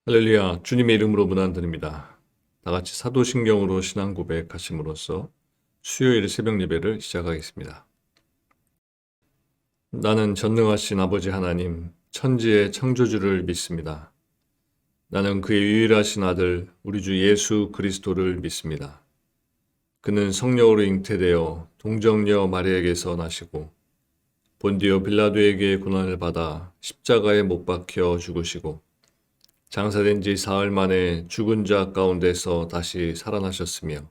할렐루야, 주님의 이름으로 문안드립니다. 다 같이 사도신경으로 신앙 고백하심으로써 수요일 새벽 예배를 시작하겠습니다. 나는 전능하신 아버지 하나님, 천지의 창조주를 믿습니다. 나는 그의 유일하신 아들, 우리 주 예수 그리스도를 믿습니다. 그는 성령으로 잉태되어 동정녀 마리아에게서 나시고 본디오 빌라도에게 고난을 받아 십자가에 못 박혀 죽으시고 장사된 지 사흘 만에 죽은 자 가운데서 다시 살아나셨으며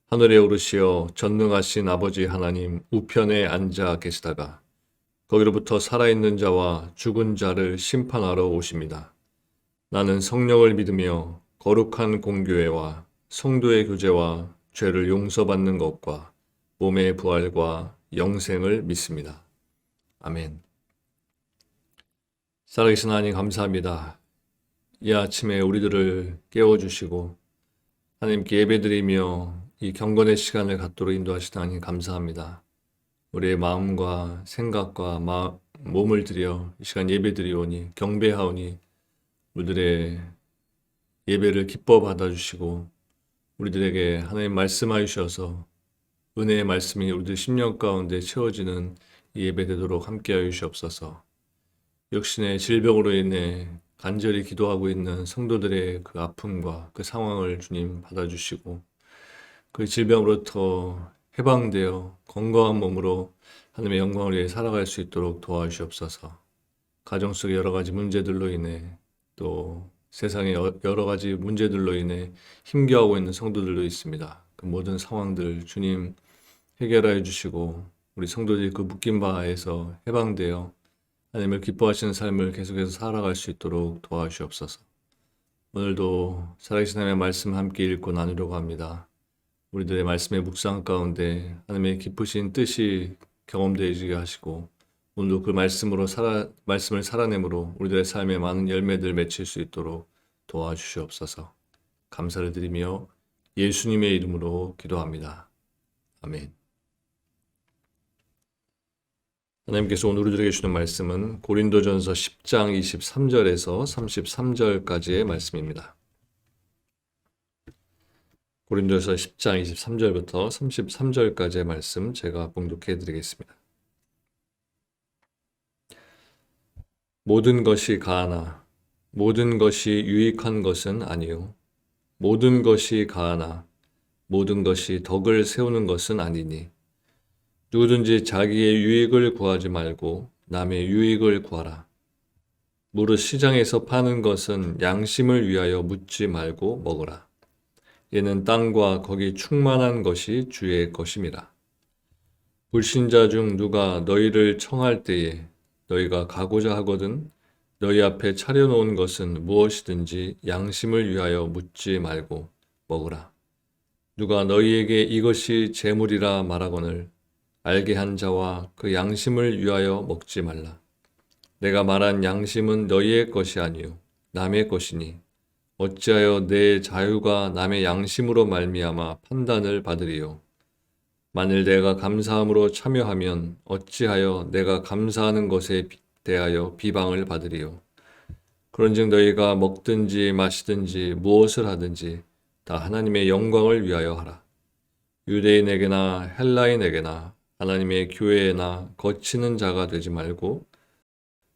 하늘에 오르시어 전능하신 아버지 하나님 우편에 앉아 계시다가 거기로부터 살아있는 자와 죽은 자를 심판하러 오십니다. 나는 성령을 믿으며 거룩한 공교회와 성도의 교제와 죄를 용서받는 것과 몸의 부활과 영생을 믿습니다. 아멘. 살아계신 하나님 감사합니다. 이 아침에 우리들을 깨워주시고 하나님께 예배드리며 이 경건의 시간을 갖도록 인도하시다 하니 감사합니다. 우리의 마음과 생각과 몸을 들여 이 시간 예배드리오니 경배하오니 우리들의 예배를 기뻐 받아주시고 우리들에게 하나님 말씀하여 주셔서 은혜의 말씀이 우리들 심령 가운데 채워지는 이 예배되도록 함께하여 주시옵소서. 육신의 질병으로 인해 간절히 기도하고 있는 성도들의 그 아픔과 그 상황을 주님 받아주시고 그 질병으로부터 해방되어 건강한 몸으로 하나님의 영광을 위해 살아갈 수 있도록 도와주시옵소서. 가정 속의 여러 가지 문제들로 인해 또 세상의 여러 가지 문제들로 인해 힘겨워하고 있는 성도들도 있습니다. 그 모든 상황들 주님 해결하여 주시고 우리 성도들이 그 묶인 바에서 해방되어 하나님을 기뻐하시는 삶을 계속해서 살아갈 수 있도록 도와주시옵소서. 오늘도 살아계신 하나님의 말씀 함께 읽고 나누려고 합니다. 우리들의 말씀의 묵상 가운데 하나님의 기쁘신 뜻이 경험되게 하시고 오늘도 그 말씀을 살아내므로 우리들의 삶에 많은 열매들 맺힐 수 있도록 도와주시옵소서. 감사를 드리며 예수님의 이름으로 기도합니다. 아멘. 하나님께서 오늘 우리들에게 주는 말씀은 고린도전서 10장 23절에서 33절까지의 말씀입니다. 고린도전서 10장 23절부터 33절까지의 말씀 제가 봉독해 드리겠습니다. 모든 것이 가하나 모든 것이 유익한 것은 아니요 모든 것이 가하나 모든 것이 덕을 세우는 것은 아니니 누구든지 자기의 유익을 구하지 말고 남의 유익을 구하라. 무릇 시장에서 파는 것은 양심을 위하여 묻지 말고 먹으라. 얘는 땅과 거기 충만한 것이 주의 것임이라. 불신자 중 누가 너희를 청할 때에 너희가 가고자 하거든 너희 앞에 차려놓은 것은 무엇이든지 양심을 위하여 묻지 말고 먹으라. 누가 너희에게 이것이 재물이라 말하거늘 알게 한 자와 그 양심을 위하여 먹지 말라. 내가 말한 양심은 너희의 것이 아니요 남의 것이니 어찌하여 내 자유가 남의 양심으로 말미암아 판단을 받으리요. 만일 내가 감사함으로 참여하면 어찌하여 내가 감사하는 것에 대하여 비방을 받으리요. 그런즉 너희가 먹든지 마시든지 무엇을 하든지 다 하나님의 영광을 위하여 하라. 유대인에게나 헬라인에게나 하나님의 교회에나 거치는 자가 되지 말고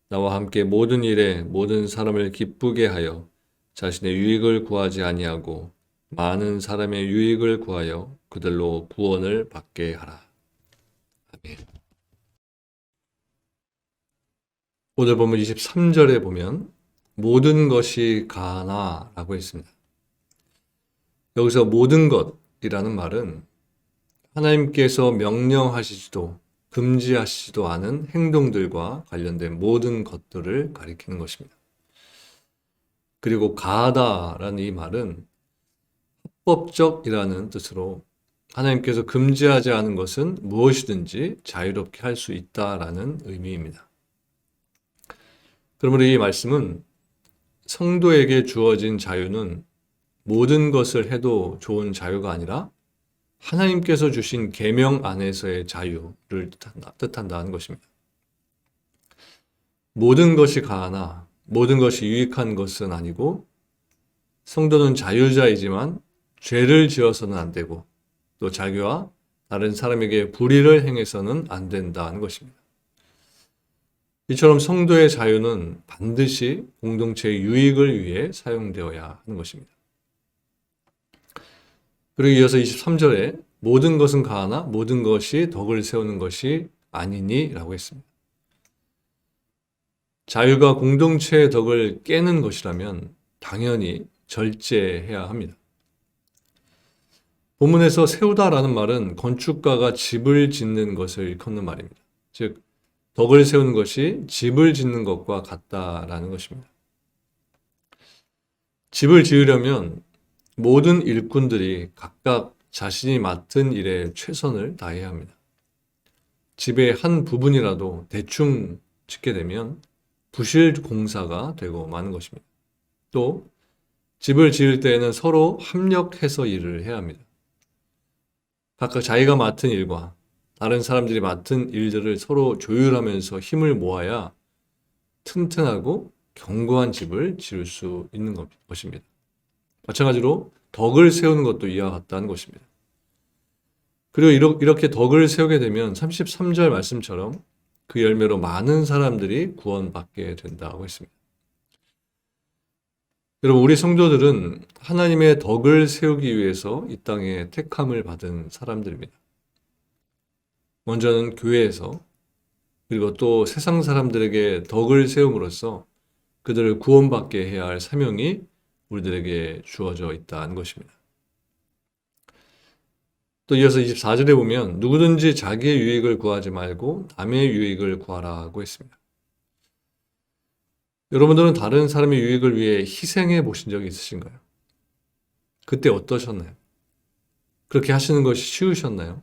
나와 함께 모든 일에 모든 사람을 기쁘게 하여 자신의 유익을 구하지 아니하고 많은 사람의 유익을 구하여 그들로 구원을 받게 하라. 아멘. 오늘 본문 23절에 보면 모든 것이 가하나라고 했습니다. 여기서 모든 것이라는 말은 하나님께서 명령하시지도 금지하시지도 않은 행동들과 관련된 모든 것들을 가리키는 것입니다. 그리고 가하다라는 이 말은 합법적이라는 뜻으로 하나님께서 금지하지 않은 것은 무엇이든지 자유롭게 할 수 있다라는 의미입니다. 그러므로 이 말씀은 성도에게 주어진 자유는 모든 것을 해도 좋은 자유가 아니라 하나님께서 주신 계명 안에서의 자유를 뜻한다는 것입니다. 모든 것이 가하나 모든 것이 유익한 것은 아니고 성도는 자유자이지만 죄를 지어서는 안 되고 또 자기와 다른 사람에게 불의를 행해서는 안 된다는 것입니다. 이처럼 성도의 자유는 반드시 공동체의 유익을 위해 사용되어야 하는 것입니다. 그리고 이어서 23절에 모든 것은 가하나 모든 것이 덕을 세우는 것이 아니니 라고 했습니다. 자유가 공동체의 덕을 깨는 것이라면 당연히 절제해야 합니다. 본문에서 세우다라는 말은 건축가가 집을 짓는 것을 일컫는 말입니다. 즉, 덕을 세우는 것이 집을 짓는 것과 같다라는 것입니다. 집을 지으려면 모든 일꾼들이 각각 자신이 맡은 일에 최선을 다해야 합니다. 집의 한 부분이라도 대충 짓게 되면 부실 공사가 되고 마는 것입니다. 또 집을 지을 때에는 서로 협력해서 일을 해야 합니다. 각각 자기가 맡은 일과 다른 사람들이 맡은 일들을 서로 조율하면서 힘을 모아야 튼튼하고 견고한 집을 지을 수 있는 것입니다. 마찬가지로 덕을 세우는 것도 이와 같다는 것입니다. 그리고 이렇게 덕을 세우게 되면 33절 말씀처럼 그 열매로 많은 사람들이 구원받게 된다고 했습니다. 여러분, 우리 성도들은 하나님의 덕을 세우기 위해서 이 땅에 택함을 받은 사람들입니다. 먼저는 교회에서 그리고 또 세상 사람들에게 덕을 세움으로써 그들을 구원받게 해야 할 사명이 우리들에게 주어져 있다는 것입니다. 또 이어서 24절에 보면 누구든지 자기의 유익을 구하지 말고 남의 유익을 구하라고 했습니다. 여러분들은 다른 사람의 유익을 위해 희생해 보신 적이 있으신가요? 그때 어떠셨나요? 그렇게 하시는 것이 쉬우셨나요?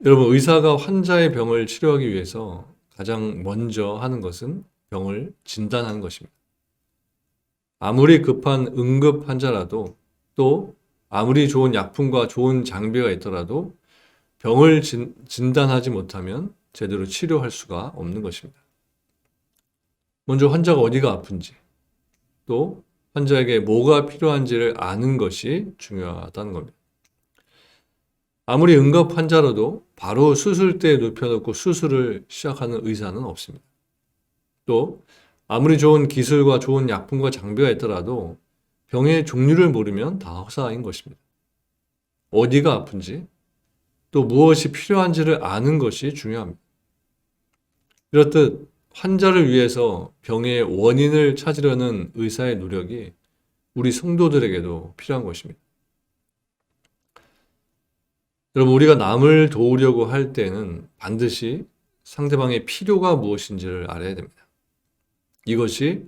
여러분, 의사가 환자의 병을 치료하기 위해서 가장 먼저 하는 것은 병을 진단하는 것입니다. 아무리 급한 응급 환자라도 또 아무리 좋은 약품과 좋은 장비가 있더라도 병을 진단하지 못하면 제대로 치료할 수가 없는 것입니다. 먼저 환자가 어디가 아픈지 또 환자에게 뭐가 필요한지를 아는 것이 중요하다는 겁니다. 아무리 응급 환자라도 바로 수술대에 눕혀놓고 수술을 시작하는 의사는 없습니다. 또 아무리 좋은 기술과 좋은 약품과 장비가 있더라도 병의 종류를 모르면 다 허사인 것입니다. 어디가 아픈지 또 무엇이 필요한지를 아는 것이 중요합니다. 이렇듯 환자를 위해서 병의 원인을 찾으려는 의사의 노력이 우리 성도들에게도 필요한 것입니다. 여러분, 우리가 남을 도우려고 할 때는 반드시 상대방의 필요가 무엇인지를 알아야 됩니다. 이것이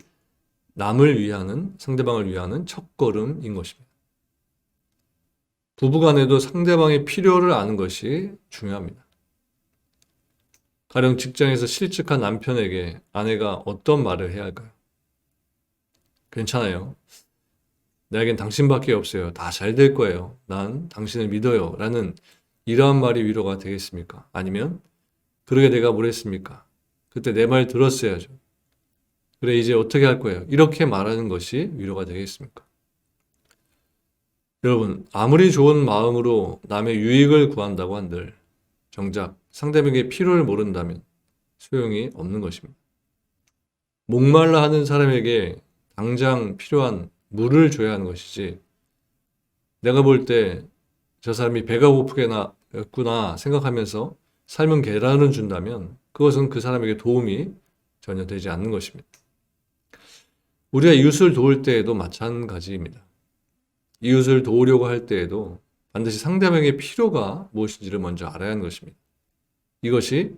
남을 위하는, 상대방을 위하는 첫걸음인 것입니다. 부부간에도 상대방의 필요를 아는 것이 중요합니다. 가령 직장에서 실직한 남편에게 아내가 어떤 말을 해야 할까요? 괜찮아요. 나에겐 당신밖에 없어요. 다 잘 될 거예요. 난 당신을 믿어요. 라는 이러한 말이 위로가 되겠습니까? 아니면 그러게 내가 뭘 했습니까? 그때 내 말 들었어야죠. 그래, 이제 어떻게 할 거예요? 이렇게 말하는 것이 위로가 되겠습니까? 여러분, 아무리 좋은 마음으로 남의 유익을 구한다고 한들 정작 상대방의 필요를 모른다면 소용이 없는 것입니다. 목말라 하는 사람에게 당장 필요한 물을 줘야 하는 것이지, 내가 볼 때 저 사람이 배가 고프겠구나 생각하면서 삶은 계란을 준다면 그것은 그 사람에게 도움이 전혀 되지 않는 것입니다. 우리가 이웃을 도울 때에도 마찬가지입니다. 이웃을 도우려고 할 때에도 반드시 상대방의 필요가 무엇인지를 먼저 알아야 하는 것입니다. 이것이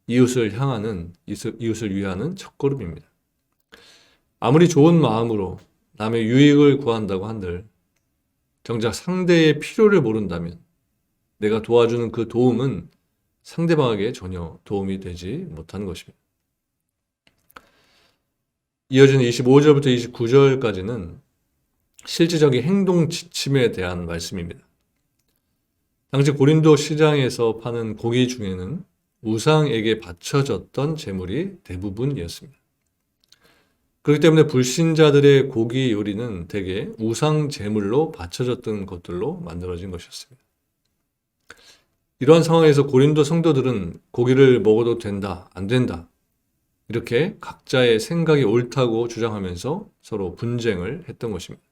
이웃을 위하는 첫걸음입니다. 아무리 좋은 마음으로 남의 유익을 구한다고 한들 정작 상대의 필요를 모른다면 내가 도와주는 그 도움은 상대방에게 전혀 도움이 되지 못하는 것입니다. 이어지는 25절부터 29절까지는 실질적인 행동 지침에 대한 말씀입니다. 당시 고린도 시장에서 파는 고기 중에는 우상에게 바쳐졌던 제물이 대부분이었습니다. 그렇기 때문에 불신자들의 고기 요리는 대개 우상 제물로 바쳐졌던 것들로 만들어진 것이었습니다. 이러한 상황에서 고린도 성도들은 고기를 먹어도 된다, 안 된다, 이렇게 각자의 생각이 옳다고 주장하면서 서로 분쟁을 했던 것입니다.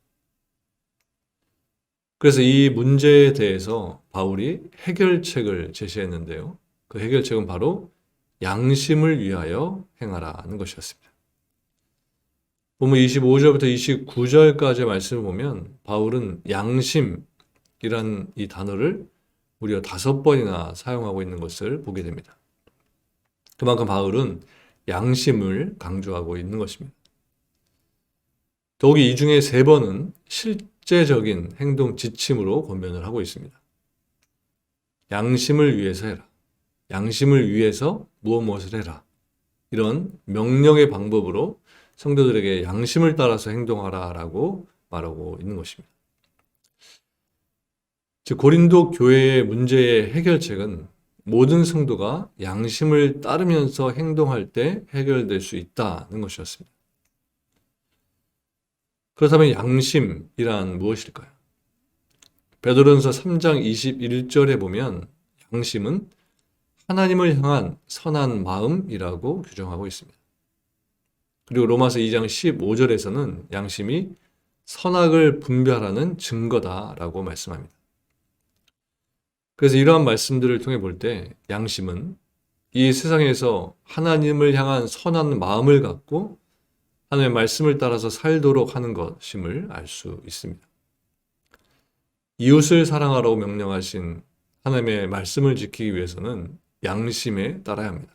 그래서 이 문제에 대해서 바울이 해결책을 제시했는데요. 그 해결책은 바로 양심을 위하여 행하라는 것이었습니다. 본문 25절부터 29절까지의 말씀을 보면 바울은 양심이란 이 단어를 무려 5번이나 사용하고 있는 것을 보게 됩니다. 그만큼 바울은 양심을 강조하고 있는 것입니다. 더욱이 이 중에 3번은 실제적인 행동 지침으로 권면을 하고 있습니다. 양심을 위해서 해라. 양심을 위해서 무엇을 해라. 이런 명령의 방법으로 성도들에게 양심을 따라서 행동하라라고 말하고 있는 것입니다. 즉 고린도 교회의 문제의 해결책은 모든 성도가 양심을 따르면서 행동할 때 해결될 수 있다는 것이었습니다. 그렇다면 양심이란 무엇일까요? 베드로전서 3장 21절에 보면 양심은 하나님을 향한 선한 마음이라고 규정하고 있습니다. 그리고 로마서 2장 15절에서는 양심이 선악을 분별하는 증거다라고 말씀합니다. 그래서 이러한 말씀들을 통해 볼 때 양심은 이 세상에서 하나님을 향한 선한 마음을 갖고 하나님의 말씀을 따라서 살도록 하는 것임을 알 수 있습니다. 이웃을 사랑하라고 명령하신 하나님의 말씀을 지키기 위해서는 양심에 따라야 합니다.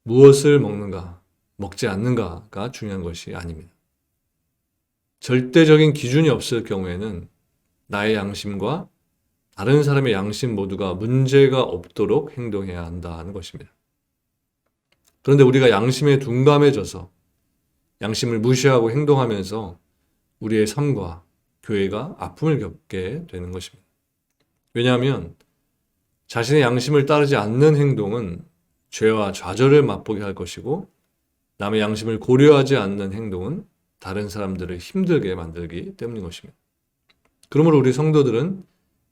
무엇을 먹는가, 먹지 않는가가 중요한 것이 아닙니다. 절대적인 기준이 없을 경우에는 나의 양심과 다른 사람의 양심 모두가 문제가 없도록 행동해야 한다는 것입니다. 그런데 우리가 양심에 둔감해져서 양심을 무시하고 행동하면서 우리의 삶과 교회가 아픔을 겪게 되는 것입니다. 왜냐하면 자신의 양심을 따르지 않는 행동은 죄와 좌절을 맛보게 할 것이고 남의 양심을 고려하지 않는 행동은 다른 사람들을 힘들게 만들기 때문인 것입니다. 그러므로 우리 성도들은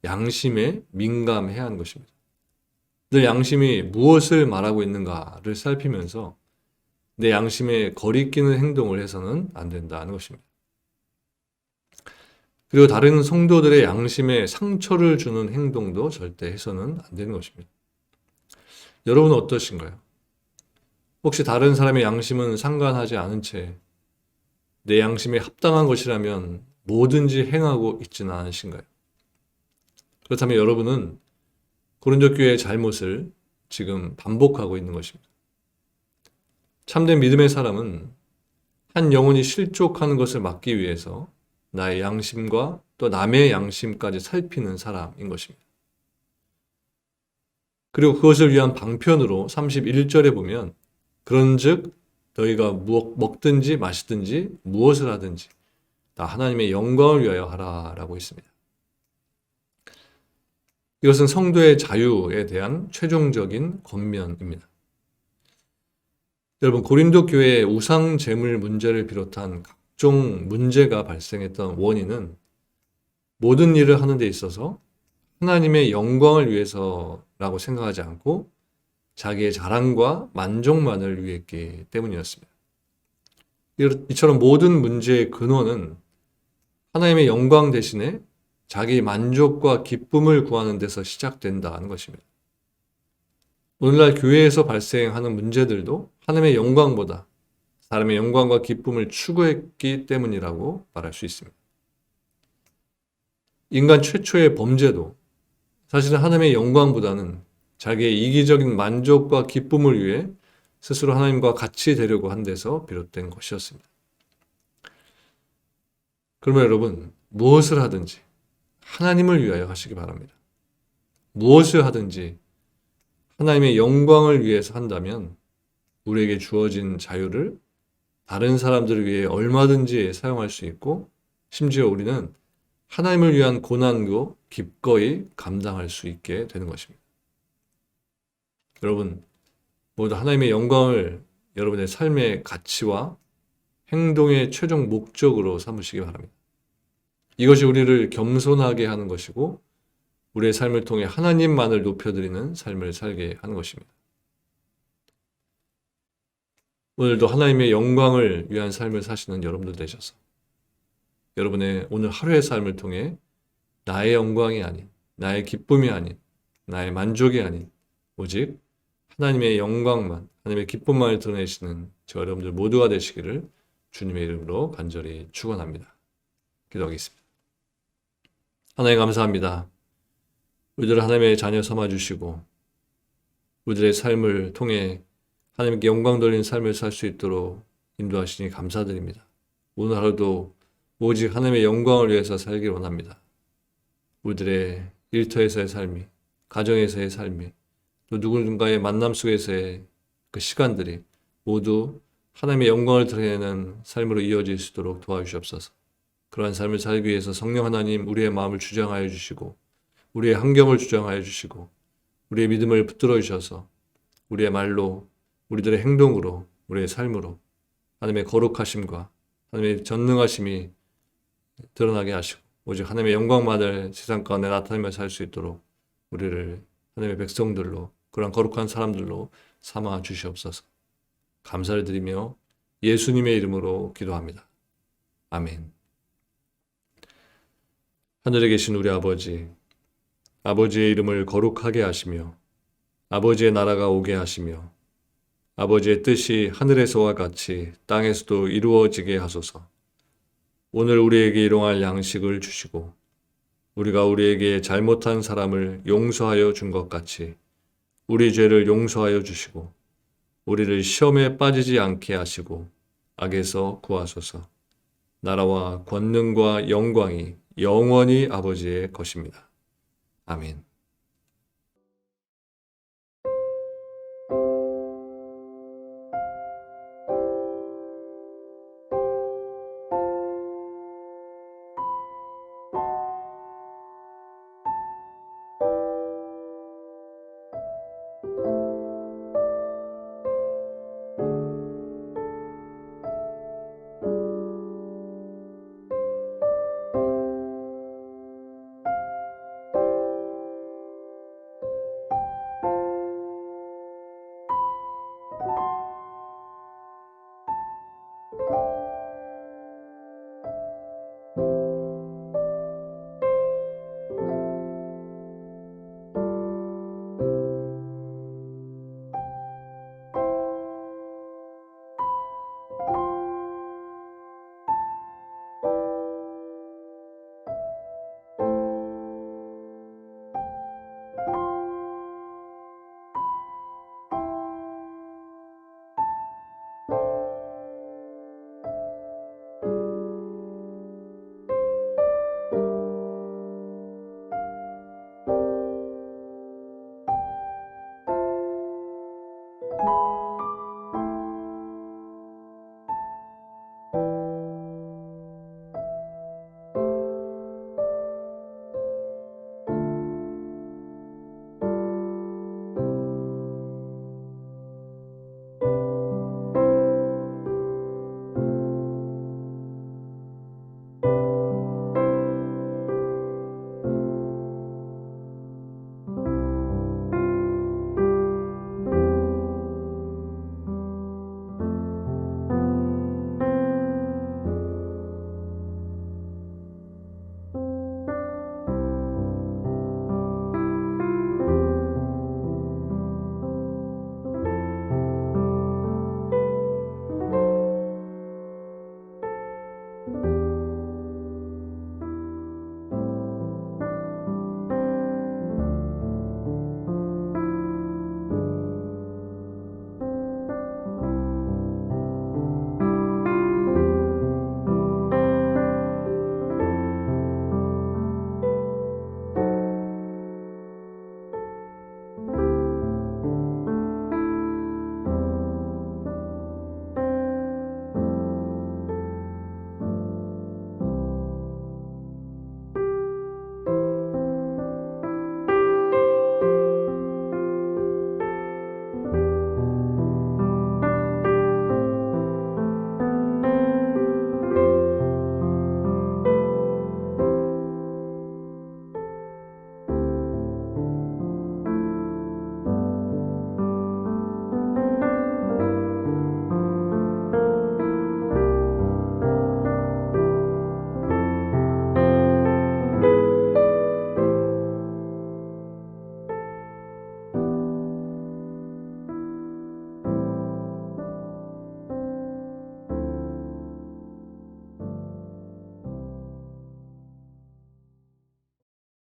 양심에 민감해야 하는 것입니다. 늘 양심이 무엇을 말하고 있는가를 살피면서 내 양심에 거리끼는 행동을 해서는 안 된다는 것입니다. 그리고 다른 성도들의 양심에 상처를 주는 행동도 절대 해서는 안 되는 것입니다. 여러분은 어떠신가요? 혹시 다른 사람의 양심은 상관하지 않은 채 내 양심에 합당한 것이라면 뭐든지 행하고 있지는 않으신가요? 그렇다면 여러분은 고린도 교회의 잘못을 지금 반복하고 있는 것입니다. 참된 믿음의 사람은 한 영혼이 실족하는 것을 막기 위해서 나의 양심과 또 남의 양심까지 살피는 사람인 것입니다. 그리고 그것을 위한 방편으로 31절에 보면 그런즉 너희가 먹든지 마시든지 무엇을 하든지 다 하나님의 영광을 위하여 하라라고 있습니다. 이것은 성도의 자유에 대한 최종적인 권면입니다. 여러분 고린도 교회의 우상 제물 문제를 비롯한 각종 문제가 발생했던 원인은 모든 일을 하는 데 있어서 하나님의 영광을 위해서라고 생각하지 않고 자기의 자랑과 만족만을 위했기 때문이었습니다. 이처럼 모든 문제의 근원은 하나님의 영광 대신에 자기 만족과 기쁨을 구하는 데서 시작된다는 것입니다. 오늘날 교회에서 발생하는 문제들도 하나님의 영광보다 사람의 영광과 기쁨을 추구했기 때문이라고 말할 수 있습니다. 인간 최초의 범죄도 사실은 하나님의 영광보다는 자기의 이기적인 만족과 기쁨을 위해 스스로 하나님과 같이 되려고 한 데서 비롯된 것이었습니다. 그러면 여러분 무엇을 하든지 하나님을 위하여 하시기 바랍니다. 무엇을 하든지 하나님의 영광을 위해서 한다면 우리에게 주어진 자유를 다른 사람들을 위해 얼마든지 사용할 수 있고 심지어 우리는 하나님을 위한 고난도 기꺼이 감당할 수 있게 되는 것입니다. 여러분 모두 하나님의 영광을 여러분의 삶의 가치와 행동의 최종 목적으로 삼으시기 바랍니다. 이것이 우리를 겸손하게 하는 것이고 우리의 삶을 통해 하나님만을 높여드리는 삶을 살게 하는 것입니다. 오늘도 하나님의 영광을 위한 삶을 사시는 여러분들 되셔서 여러분의 오늘 하루의 삶을 통해 나의 영광이 아닌, 나의 기쁨이 아닌, 나의 만족이 아닌 오직 하나님의 영광만, 하나님의 기쁨만을 드러내시는 저 여러분들 모두가 되시기를 주님의 이름으로 간절히 축원합니다. 기도하겠습니다. 하나님 감사합니다. 우리들을 하나님의 자녀 삼아주시고 우리들의 삶을 통해 하나님께 영광 돌리는 삶을 살 수 있도록 인도하시니 감사드립니다. 오늘 하루도 오직 하나님의 영광을 위해서 살길 원합니다. 우리들의 일터에서의 삶이, 가정에서의 삶이, 또 누군가의 만남 속에서의 그 시간들이 모두 하나님의 영광을 드러내는 삶으로 이어질 수 있도록 도와주시옵소서. 그러한 삶을 살기 위해서 성령 하나님 우리의 마음을 주장하여 주시고 우리의 환경을 주장하여 주시고 우리의 믿음을 붙들어 주셔서 우리의 말로 우리들의 행동으로 우리의 삶으로 하나님의 거룩하심과 하나님의 전능하심이 드러나게 하시고 오직 하나님의 영광만을 세상 가운데 나타내며 살 수 있도록 우리를 하나님의 백성들로 그런 거룩한 사람들로 삼아 주시옵소서. 감사를 드리며 예수님의 이름으로 기도합니다. 아멘. 하늘에 계신 우리 아버지, 아버지의 이름을 거룩하게 하시며 아버지의 나라가 오게 하시며 아버지의 뜻이 하늘에서와 같이 땅에서도 이루어지게 하소서. 오늘 우리에게 일용할 양식을 주시고 우리가 우리에게 잘못한 사람을 용서하여 준 것 같이 우리 죄를 용서하여 주시고 우리를 시험에 빠지지 않게 하시고 악에서 구하소서. 나라와 권능과 영광이 영원히 아버지의 것입니다. 아멘.